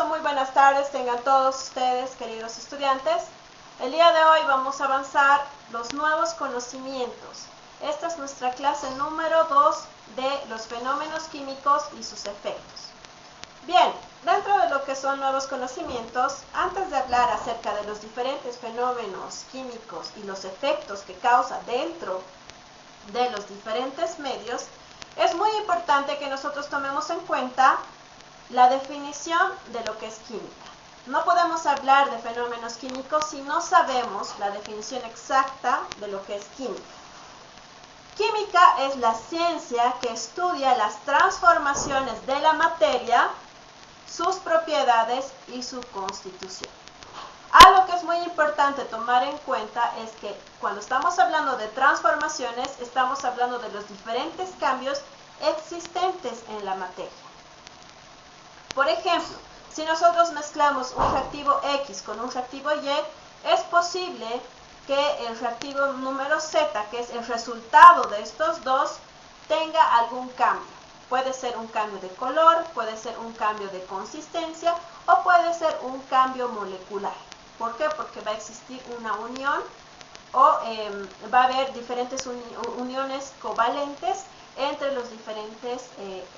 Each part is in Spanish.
muy buenas tardes tengan todos ustedes, queridos estudiantes. El día de hoy vamos a avanzar los nuevos conocimientos. Esta es nuestra clase número 2 de los fenómenos químicos y sus efectos. Bien, dentro de lo que son nuevos conocimientos, antes de hablar acerca de los diferentes fenómenos químicos y los efectos que causa dentro de los diferentes medios, es muy importante que nosotros tomemos en cuenta la definición de lo que es química. No podemos hablar de fenómenos químicos si no sabemos la definición exacta de lo que es química. Química es la ciencia que estudia las transformaciones de la materia, sus propiedades y su constitución. Algo que es muy importante tomar en cuenta es que cuando estamos hablando de transformaciones, estamos hablando de los diferentes cambios existentes en la materia. Por ejemplo, si nosotros mezclamos un reactivo X con un reactivo Y, es posible que el reactivo número Z, que es el resultado de estos dos, tenga algún cambio. Puede ser un cambio de color, puede ser un cambio de consistencia o puede ser un cambio molecular. ¿Por qué? Porque va a existir una unión o va a haber diferentes uniones covalentes entre los diferentes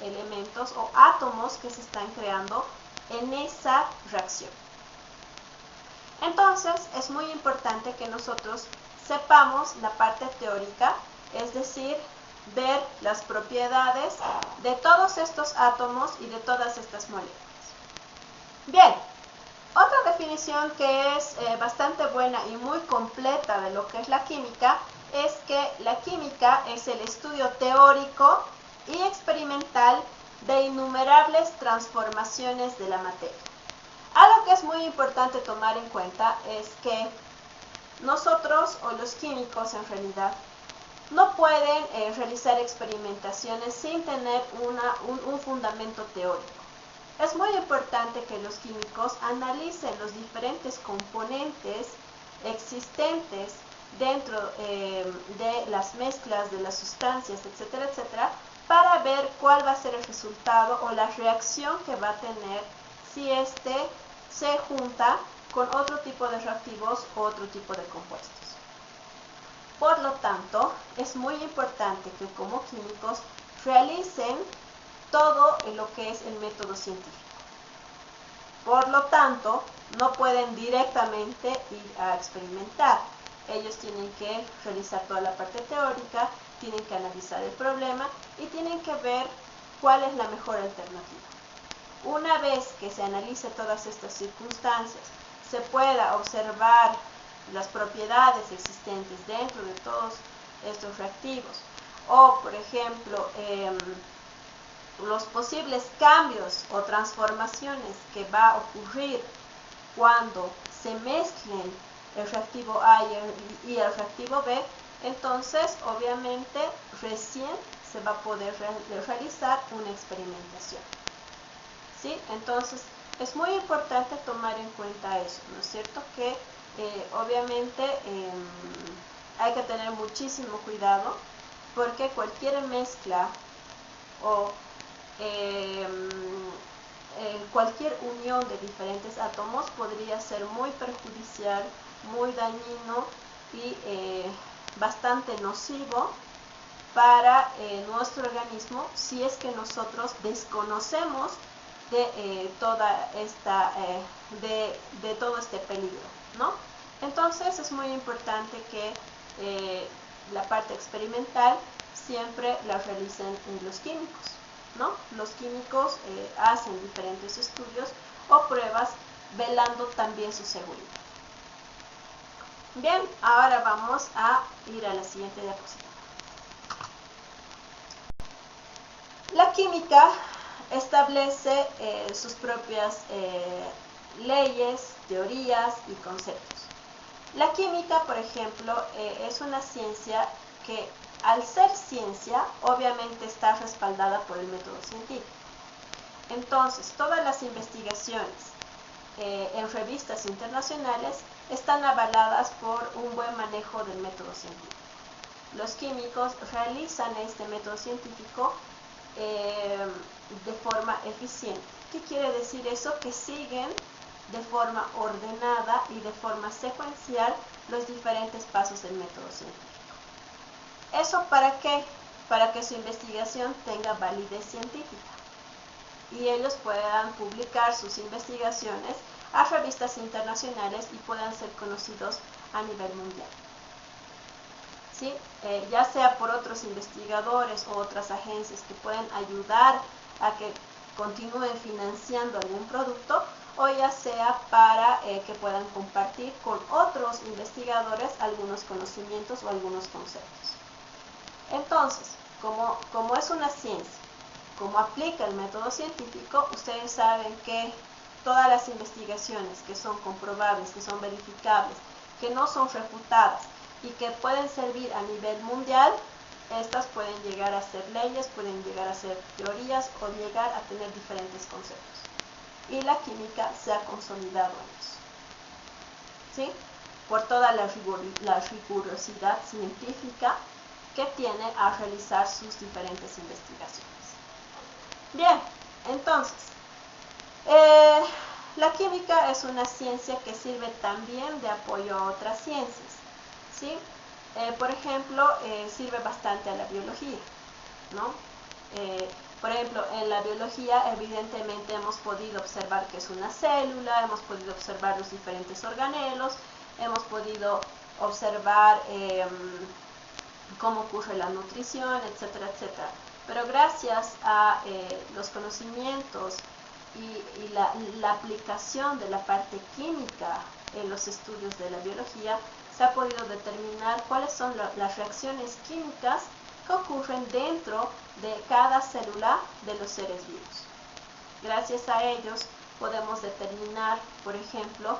elementos o átomos que se están creando en esa reacción. Entonces, es muy importante que nosotros sepamos la parte teórica, es decir, ver las propiedades de todos estos átomos y de todas estas moléculas. Bien, otra definición que es bastante buena y muy completa de lo que es la química es que la química es el estudio teórico y experimental de innumerables transformaciones de la materia. Algo que es muy importante tomar en cuenta es que nosotros o los químicos en realidad no pueden realizar experimentaciones sin tener un fundamento teórico. Es muy importante que los químicos analicen los diferentes componentes existentes dentro de las mezclas de las sustancias, etcétera, etcétera, para ver cuál va a ser el resultado o la reacción que va a tener si éste se junta con otro tipo de reactivos o otro tipo de compuestos. Por lo tanto, es muy importante que como químicos realicen todo lo que es el método científico. Por lo tanto, no pueden directamente ir a experimentar. Ellos tienen que realizar toda la parte teórica, tienen que analizar el problema y tienen que ver cuál es la mejor alternativa. Una vez que se analice todas estas circunstancias, se pueda observar las propiedades existentes dentro de todos estos reactivos o, por ejemplo, los posibles cambios o transformaciones que va a ocurrir cuando se mezclen el reactivo A y el reactivo B, entonces obviamente recién se va a poder realizar una experimentación. ¿Sí? Entonces es muy importante tomar en cuenta eso, ¿no es cierto? Que obviamente hay que tener muchísimo cuidado porque cualquier mezcla o cualquier unión de diferentes átomos podría ser muy perjudicial, muy dañino y bastante nocivo para nuestro organismo si es que nosotros desconocemos de todo este peligro, ¿no? Entonces es muy importante que la parte experimental siempre la realicen los químicos, ¿no? Los químicos hacen diferentes estudios o pruebas velando también su seguridad. Bien, ahora vamos a ir a la siguiente diapositiva. La química establece sus propias leyes, teorías y conceptos. La química, por ejemplo, es una ciencia que al ser ciencia, obviamente está respaldada por el método científico. Entonces, todas las investigaciones en revistas internacionales están avaladas por un buen manejo del método científico. Los químicos realizan este método científico de forma eficiente. ¿Qué quiere decir eso? Que siguen de forma ordenada y de forma secuencial los diferentes pasos del método científico. ¿Eso para qué? Para que su investigación tenga validez científica y ellos puedan publicar sus investigaciones a revistas internacionales y puedan ser conocidos a nivel mundial. ¿Sí? Ya sea por otros investigadores o otras agencias que pueden ayudar a que continúen financiando algún producto, o ya sea para que puedan compartir con otros investigadores algunos conocimientos o algunos conceptos. Entonces, como es una ciencia, como aplica el método científico, ustedes saben que todas las investigaciones que son comprobables, que son verificables, que no son refutadas y que pueden servir a nivel mundial, estas pueden llegar a ser leyes, pueden llegar a ser teorías o llegar a tener diferentes conceptos. Y la química se ha consolidado en eso. ¿Sí? Por toda la rigurosidad científica que tiene a realizar sus diferentes investigaciones. Bien, entonces, la química es una ciencia que sirve también de apoyo a otras ciencias. ¿Sí? Por ejemplo, sirve bastante a la biología, ¿no? Por ejemplo, en la biología evidentemente hemos podido observar qué es una célula, hemos podido observar los diferentes organelos, hemos podido observar cómo ocurre la nutrición, etcétera, etcétera. Pero gracias a los conocimientos y la aplicación de la parte química en los estudios de la biología, se ha podido determinar cuáles son las reacciones químicas que ocurren dentro de cada célula de los seres vivos. Gracias a ellos podemos determinar, por ejemplo,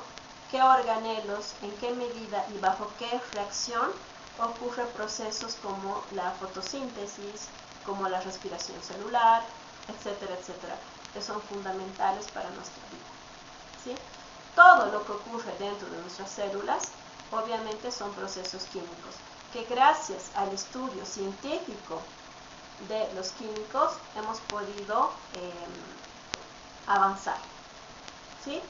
qué organelos, en qué medida y bajo qué reacción ocurren procesos como la fotosíntesis, como la respiración celular, etcétera, etcétera, que son fundamentales para nuestra vida. ¿Sí? Todo lo que ocurre dentro de nuestras células obviamente son procesos químicos, que gracias al estudio científico de los químicos hemos podido avanzar. ¿Sí?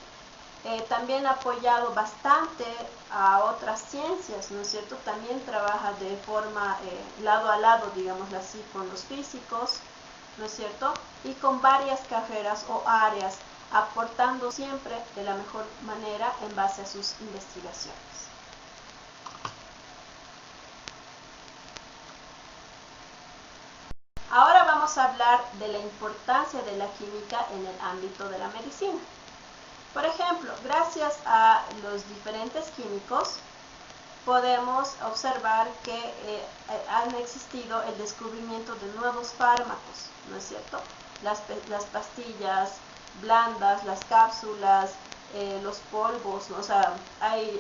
También ha apoyado bastante a otras ciencias, ¿no es cierto? También trabaja de forma lado a lado, digámoslo así, con los físicos, ¿no es cierto? Y con varias carreras o áreas, aportando siempre de la mejor manera en base a sus investigaciones. Ahora vamos a hablar de la importancia de la química en el ámbito de la medicina. Por ejemplo, gracias a los diferentes químicos podemos observar que han existido el descubrimiento de nuevos fármacos, ¿no es cierto? Las pastillas blandas, las cápsulas, los polvos, ¿no? O sea, hay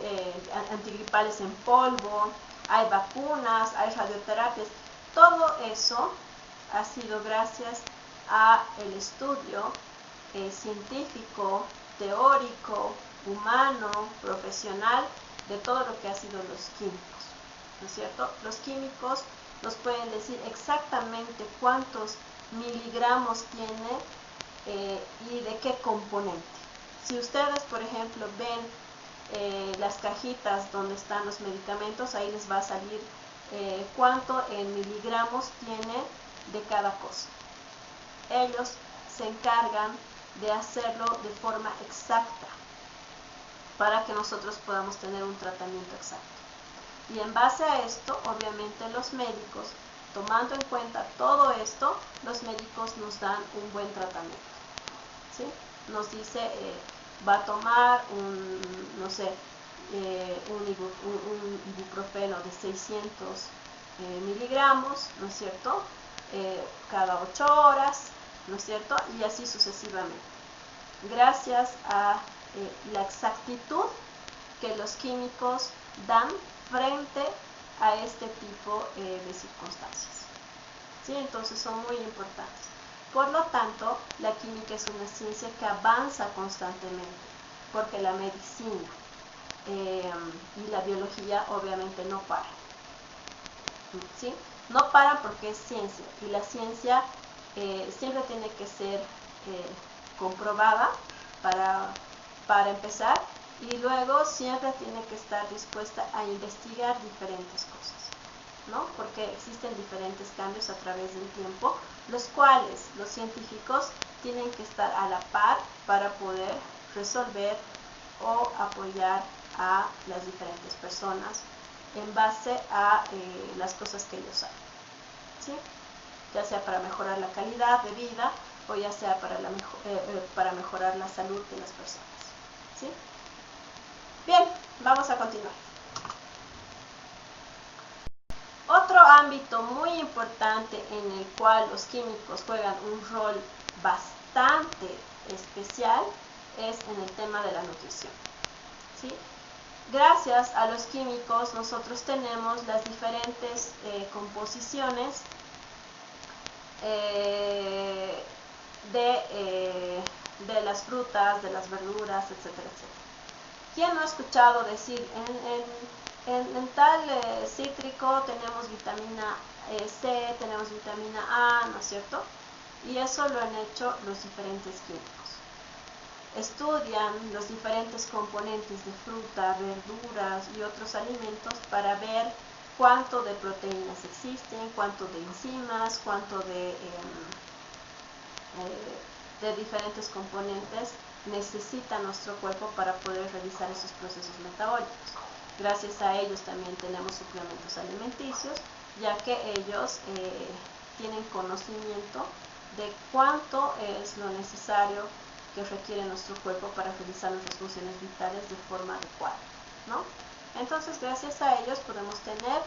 antigripales en polvo, hay vacunas, hay radioterapias. Todo eso ha sido gracias a el estudio científico, teórico, humano, profesional de todo lo que ha sido los químicos, ¿no es cierto? Los químicos nos pueden decir exactamente cuántos miligramos tiene y de qué componente. Si ustedes, por ejemplo, ven las cajitas donde están los medicamentos, ahí les va a salir cuánto en miligramos tiene de cada cosa. Ellos se encargan de hacerlo de forma exacta para que nosotros podamos tener un tratamiento exacto. Y en base a esto, obviamente los médicos, tomando en cuenta todo esto, los médicos nos dan un buen tratamiento. ¿Sí? Nos dice, va a tomar no sé, un ibuprofeno de 600 miligramos, ¿no es cierto? Cada 8 horas, ¿no es cierto? Y así sucesivamente. Gracias a la exactitud que los químicos dan frente a este tipo de circunstancias. ¿Sí? Entonces son muy importantes. Por lo tanto, la química es una ciencia que avanza constantemente, porque la medicina y la biología obviamente no paran. ¿Sí? No paran porque es ciencia, y la ciencia siempre tiene que ser comprobada para empezar, y luego siempre tiene que estar dispuesta a investigar diferentes cosas, ¿no? Porque existen diferentes cambios a través del tiempo, los cuales los científicos tienen que estar a la par para poder resolver o apoyar a las diferentes personas en base a las cosas que ellos saben, ¿sí? Ya sea para mejorar la calidad de vida o ya sea para mejorar la salud de las personas, ¿sí? Bien, vamos a continuar. Otro ámbito muy importante en el cual los químicos juegan un rol bastante especial es en el tema de la nutrición, ¿sí? Gracias a los químicos nosotros tenemos las diferentes composiciones de las frutas, de las verduras, etcétera, etcétera. ¿Quién no ha escuchado decir en tal cítrico tenemos vitamina C, tenemos vitamina A, ¿no es cierto? Y eso lo han hecho los diferentes químicos. Estudian los diferentes componentes de fruta, verduras y otros alimentos para ver cuánto de proteínas existen, cuánto de enzimas, cuánto de diferentes componentes necesita nuestro cuerpo para poder realizar esos procesos metabólicos. Gracias a ellos también tenemos suplementos alimenticios, ya que ellos tienen conocimiento de cuánto es lo necesario que requiere nuestro cuerpo para realizar nuestras funciones vitales de forma adecuada, ¿no? Entonces, gracias a ellos podemos tener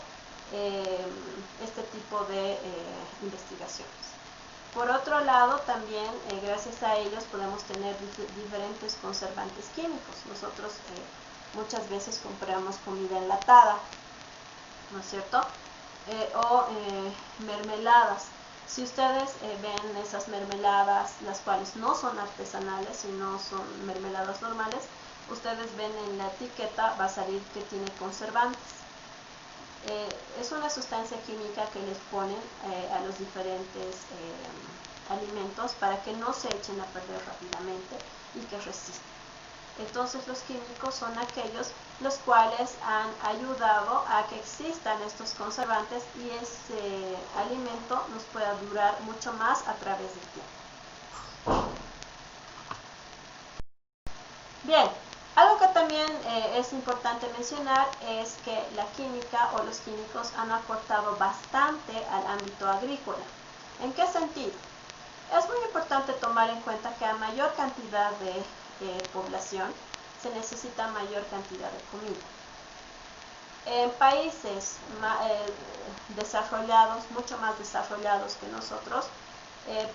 este tipo de investigaciones. Por otro lado, también gracias a ellos podemos tener diferentes conservantes químicos. Nosotros muchas veces compramos comida enlatada, ¿no es cierto? O mermeladas. Si ustedes ven esas mermeladas, las cuales no son artesanales, sino son mermeladas normales, ustedes ven en la etiqueta, va a salir que tiene conservantes. Es una sustancia química que les ponen a los diferentes alimentos para que no se echen a perder rápidamente y que resistan. Entonces los químicos son aquellos los cuales han ayudado a que existan estos conservantes y ese alimento nos pueda durar mucho más a través del tiempo. Bien, algo que también es importante mencionar es que la química o los químicos han aportado bastante al ámbito agrícola. ¿En qué sentido? Es muy importante tomar en cuenta que a mayor cantidad de población se necesita mayor cantidad de comida. En países desarrollados, mucho más desarrollados que nosotros,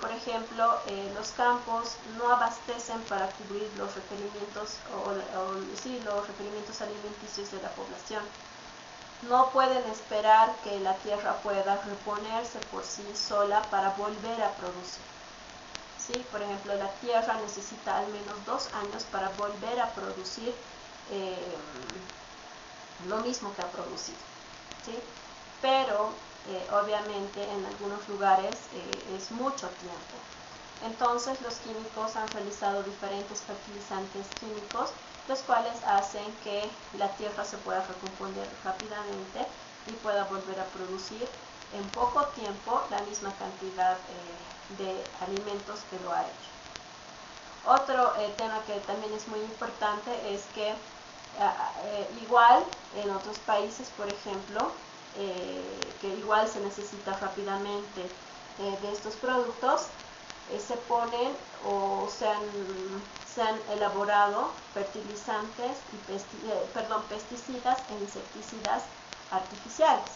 por ejemplo, los campos no abastecen para cubrir los requerimientos los requerimientos alimenticios de la población. No pueden esperar que la tierra pueda reponerse por sí sola para volver a producir. ¿Sí? Por ejemplo, la tierra necesita al menos 2 años para volver a producir lo mismo que ha producido, ¿sí? Pero obviamente en algunos lugares es mucho tiempo. Entonces los químicos han realizado diferentes fertilizantes químicos, los cuales hacen que la tierra se pueda recomponer rápidamente y pueda volver a producir en poco tiempo la misma cantidad de alimentos que lo ha hecho. Otro tema que también es muy importante es que igual en otros países, por ejemplo, que igual se necesita rápidamente de estos productos, se ponen o se han elaborado fertilizantes y pesticidas e insecticidas artificiales,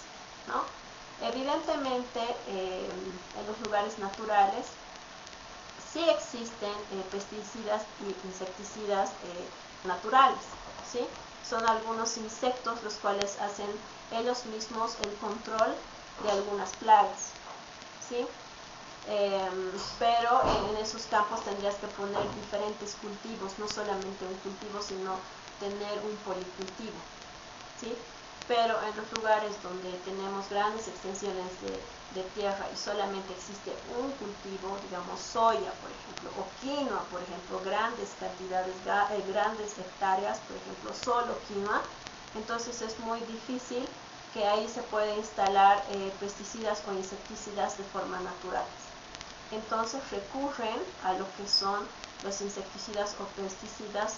¿no? Evidentemente en los lugares naturales sí existen pesticidas y insecticidas naturales, ¿sí? Son algunos insectos los cuales hacen ellos mismos el control de algunas plagas, ¿sí? Pero en esos campos tendrías que poner diferentes cultivos, no solamente un cultivo, sino tener un policultivo, ¿sí? pero en los lugares donde tenemos grandes extensiones de tierra y solamente existe un cultivo, digamos soya, por ejemplo, o quinoa, por ejemplo, grandes cantidades, grandes hectáreas, por ejemplo, solo quinoa, entonces es muy difícil que ahí se pueda instalar pesticidas o insecticidas de forma natural. Entonces recurren a lo que son los insecticidas o pesticidas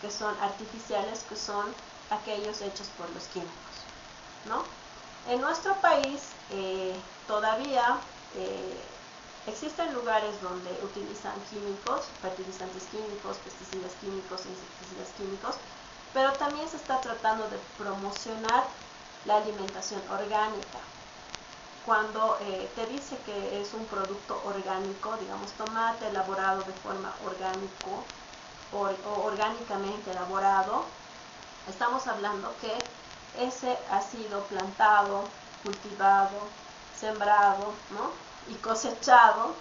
que son artificiales, que son aquellos hechos por los químicos, ¿no? En nuestro país todavía existen lugares donde utilizan químicos, fertilizantes químicos, pesticidas químicos, insecticidas químicos, pero también se está tratando de promocionar la alimentación orgánica. Cuando te dice que es un producto orgánico, digamos tomate elaborado de forma orgánico o orgánicamente elaborado, estamos hablando que ese ha sido plantado, cultivado, sembrado, ¿no? y cosechado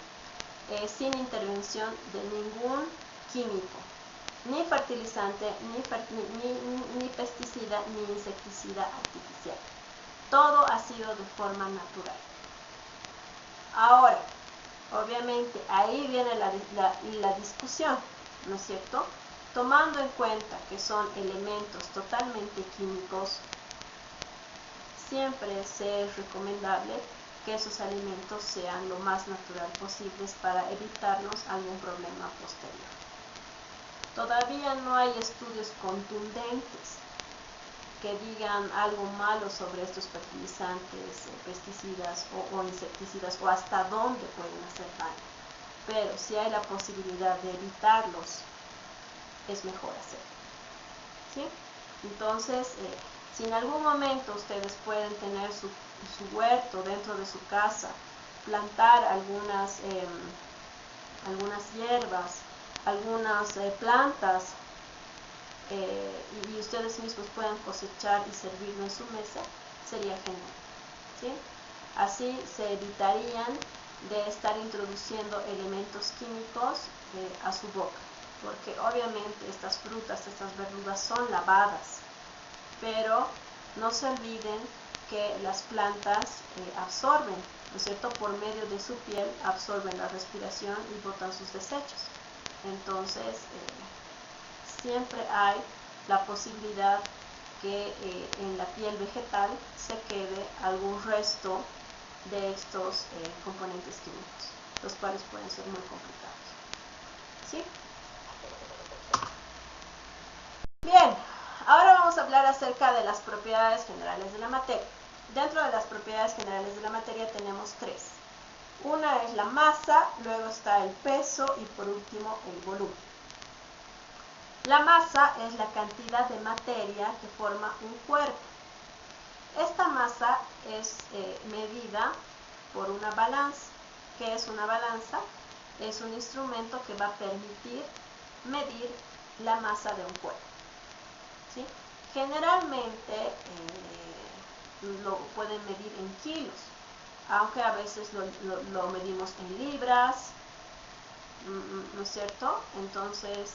sin intervención de ningún químico, ni fertilizante, ni pesticida, ni insecticida artificial. Todo ha sido de forma natural. Ahora, obviamente, ahí viene la discusión, ¿no es cierto? Tomando en cuenta que son elementos totalmente químicos, siempre es recomendable que esos alimentos sean lo más natural posibles para evitarnos algún problema posterior. Todavía no hay estudios contundentes que digan algo malo sobre estos fertilizantes, pesticidas o insecticidas o hasta dónde pueden hacer daño. Pero si hay la posibilidad de evitarlos, es mejor hacerlo, ¿sí? Entonces, si en algún momento ustedes pueden tener su huerto dentro de su casa, plantar algunas hierbas, algunas plantas, y ustedes mismos puedan cosechar y servirlo en su mesa, sería genial, ¿sí? Así se evitarían de estar introduciendo elementos químicos a su boca, porque obviamente estas frutas, estas verduras son lavadas, pero no se olviden que las plantas absorben, ¿no es cierto? Por medio de su piel absorben la respiración y botan sus desechos. Entonces, siempre hay la posibilidad que en la piel vegetal se quede algún resto de estos componentes químicos, los cuales pueden ser muy complicados, ¿sí? Bien, ahora vamos a hablar acerca de las propiedades generales de la materia. Dentro de las propiedades generales de la materia tenemos tres. Una es la masa, luego está el peso y por último el volumen. La masa es la cantidad de materia que forma un cuerpo. Esta masa es medida por una balanza. ¿Qué es una balanza? Es un instrumento que va a permitir medir la masa de un cuerpo, ¿sí? Generalmente lo pueden medir en kilos, aunque a veces lo medimos en libras, ¿no es cierto? Entonces,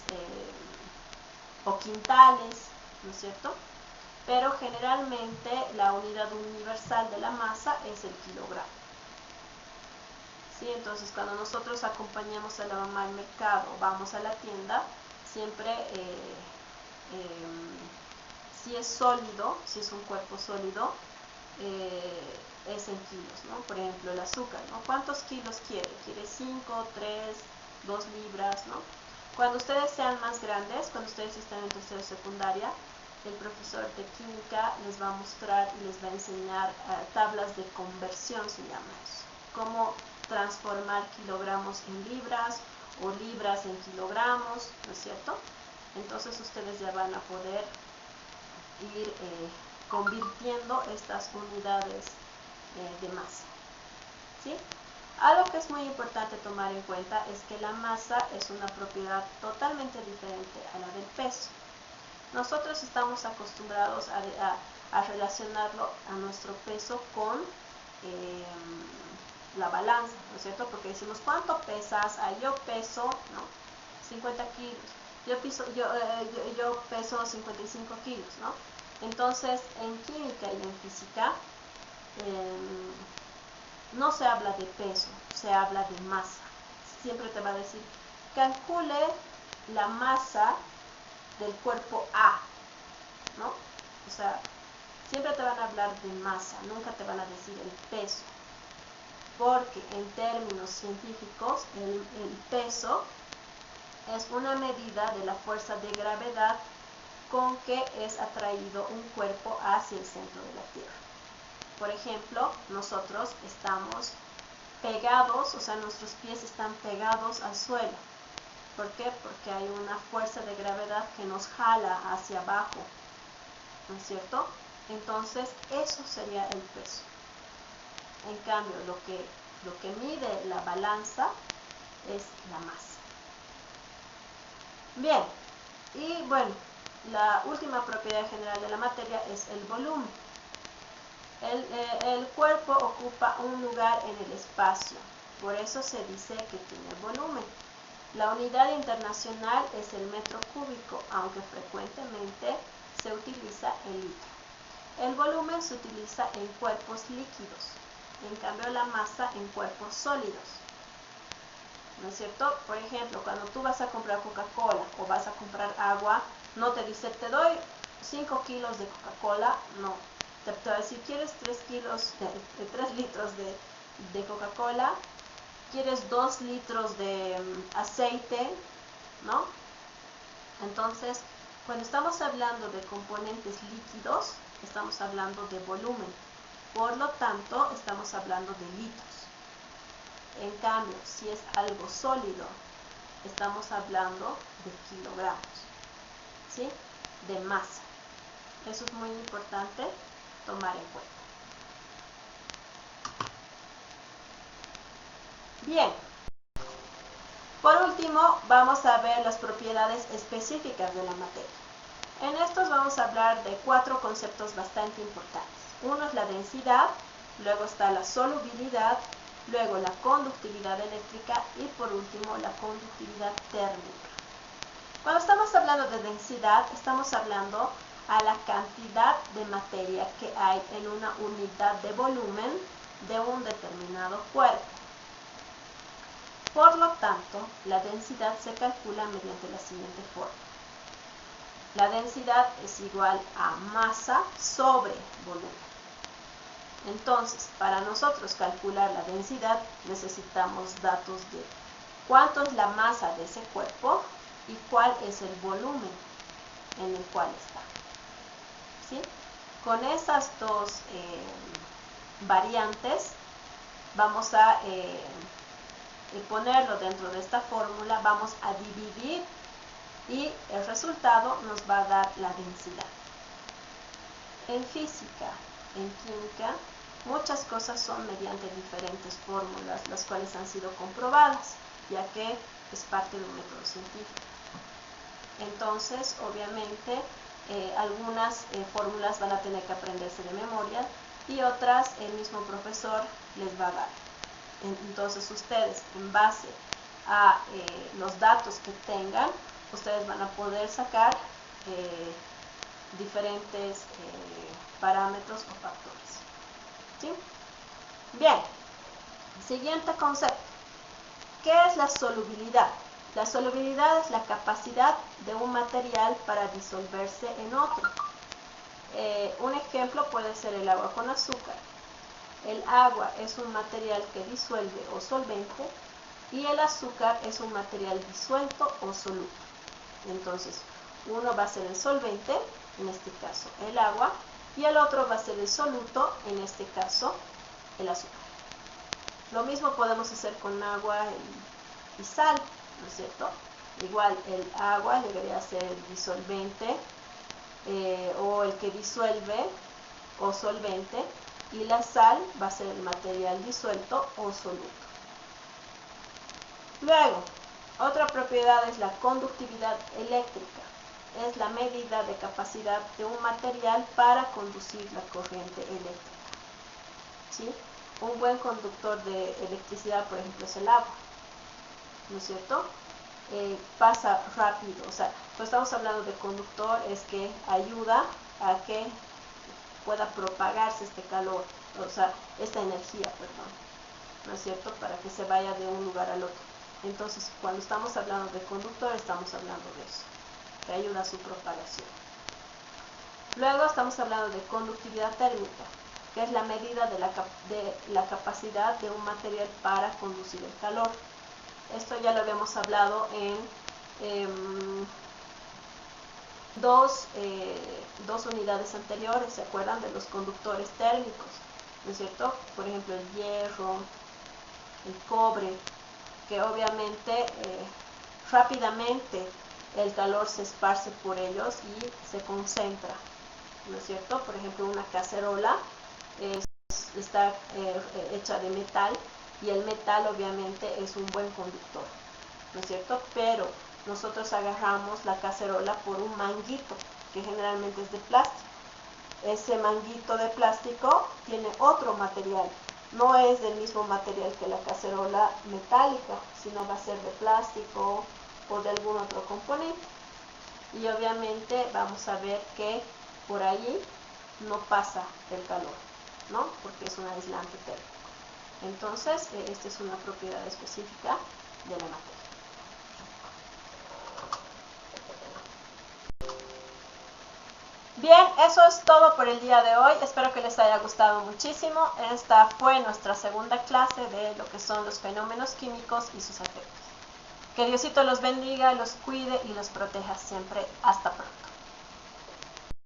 o quintales, ¿no es cierto? Pero generalmente la unidad universal de la masa es el kilogramo. ¿Sí? Entonces, cuando nosotros acompañamos a la mamá al mercado, vamos a la tienda, siempre si es sólido, si es un cuerpo sólido, es en kilos, ¿no? Por ejemplo, el azúcar, ¿no? ¿Cuántos kilos quiere? ¿Quiere 5, 3, 2 libras, ¿no? Cuando ustedes sean más grandes, cuando ustedes estén en tercero secundaria, el profesor de química les va a mostrar y les va a enseñar tablas de conversión, se llama eso. Cómo transformar kilogramos en libras o libras en kilogramos, ¿no es cierto? Entonces ustedes ya van a poder ir convirtiendo estas unidades de masa, ¿sí? Algo que es muy importante tomar en cuenta es que la masa es una propiedad totalmente diferente a la del peso. Nosotros estamos acostumbrados a relacionarlo a nuestro peso con la balanza, ¿no es cierto? Porque decimos, ¿cuánto pesas? Ah, yo peso, ¿no? 50 kilos. Yo peso 55 kilos, ¿no? Entonces, en química y en física no se habla de peso, se habla de masa. Siempre te va a decir, calcule la masa del cuerpo A, ¿no? O sea, siempre te van a hablar de masa, nunca te van a decir el peso. Porque en términos científicos, el peso es una medida de la fuerza de gravedad con que es atraído un cuerpo hacia el centro de la Tierra. Por ejemplo, nosotros estamos pegados, o sea, nuestros pies están pegados al suelo. ¿Por qué? Porque hay una fuerza de gravedad que nos jala hacia abajo, ¿no es cierto? Entonces, eso sería el peso. En cambio, lo que mide la balanza es la masa. Bien, y bueno, la última propiedad general de la materia es el volumen. El cuerpo ocupa un lugar en el espacio, por eso se dice que tiene volumen. La unidad internacional es el metro cúbico, aunque frecuentemente se utiliza el litro. El volumen se utiliza en cuerpos líquidos, en cambio la masa en cuerpos sólidos. ¿No es cierto? Por ejemplo, cuando tú vas a comprar Coca-Cola o vas a comprar agua, no te dice, te doy 5 kilos de Coca-Cola, no. Te va a decir, ¿quieres 3 litros de Coca-Cola? ¿Quieres 2 litros de aceite? ¿No? Entonces, cuando estamos hablando de componentes líquidos, estamos hablando de volumen. Por lo tanto, estamos hablando de litros. En cambio, si es algo sólido, estamos hablando de kilogramos, ¿sí? De masa. Eso es muy importante tomar en cuenta. Bien. Por último, vamos a ver las propiedades específicas de la materia. En estos vamos a hablar de 4 conceptos bastante importantes. Uno es la densidad, luego está la solubilidad, luego la conductividad eléctrica y por último la conductividad térmica. Cuando estamos hablando de densidad, estamos hablando a la cantidad de materia que hay en una unidad de volumen de un determinado cuerpo. Por lo tanto, la densidad se calcula mediante la siguiente forma. La densidad es igual a masa sobre volumen. Entonces, para nosotros calcular la densidad, necesitamos datos de cuánto es la masa de ese cuerpo y cuál es el volumen en el cual está. ¿Sí? Con esas dos variantes, vamos a ponerlo dentro de esta fórmula, vamos a dividir y el resultado nos va a dar la densidad. En física, en química, muchas cosas son mediante diferentes fórmulas, las cuales han sido comprobadas, ya que es parte de un método científico. Entonces, obviamente, algunas fórmulas van a tener que aprenderse de memoria y otras el mismo profesor les va a dar. Entonces, ustedes, en base a los datos que tengan, ustedes van a poder sacar diferentes parámetros o factores. ¿Sí? Bien, siguiente concepto. ¿Qué es la solubilidad? La solubilidad es la capacidad de un material para disolverse en otro. Un ejemplo puede ser el agua con azúcar. El agua es un material que disuelve o solvente y el azúcar es un material disuelto o soluto. Entonces, uno va a ser el solvente, en este caso el agua, y el otro va a ser el soluto, en este caso el azúcar. Lo mismo podemos hacer con agua y sal, ¿no es cierto? Igual el agua debería ser el disolvente o el que disuelve o solvente, y la sal va a ser el material disuelto o soluto. Luego, otra propiedad es la conductividad eléctrica. Es la medida de capacidad de un material para conducir la corriente eléctrica. ¿Sí? Un buen conductor de electricidad, por ejemplo, es el agua, ¿no es cierto? Pasa rápido, o sea, cuando estamos hablando de conductor es que ayuda a que pueda propagarse este calor, o sea, esta energía, perdón, ¿no es cierto?, para que se vaya de un lugar al otro. Entonces, cuando estamos hablando de conductor, estamos hablando de eso, que ayuda a su propagación. Luego estamos hablando de conductividad térmica, que es la medida de la capacidad de un material para conducir el calor. Esto ya lo habíamos hablado en dos unidades anteriores, ¿se acuerdan? De los conductores térmicos, ¿no es cierto? Por ejemplo, el hierro, el cobre, que obviamente rápidamente el calor se esparce por ellos y se concentra, ¿no es cierto? Por ejemplo, una cacerola está hecha de metal y el metal obviamente es un buen conductor, ¿no es cierto? Pero nosotros agarramos la cacerola por un manguito que generalmente es de plástico. Ese manguito de plástico tiene otro material, no es del mismo material que la cacerola metálica, sino va a ser de plástico o de algún otro componente. Y obviamente vamos a ver que por allí no pasa el calor, ¿no? Porque es un aislante térmico. Entonces, esta es una propiedad específica de la materia. Bien, eso es todo por el día de hoy. Espero que les haya gustado muchísimo. Esta fue nuestra segunda clase de lo que son los fenómenos químicos y sus efectos. Que Diosito los bendiga, los cuide y los proteja siempre. Hasta pronto.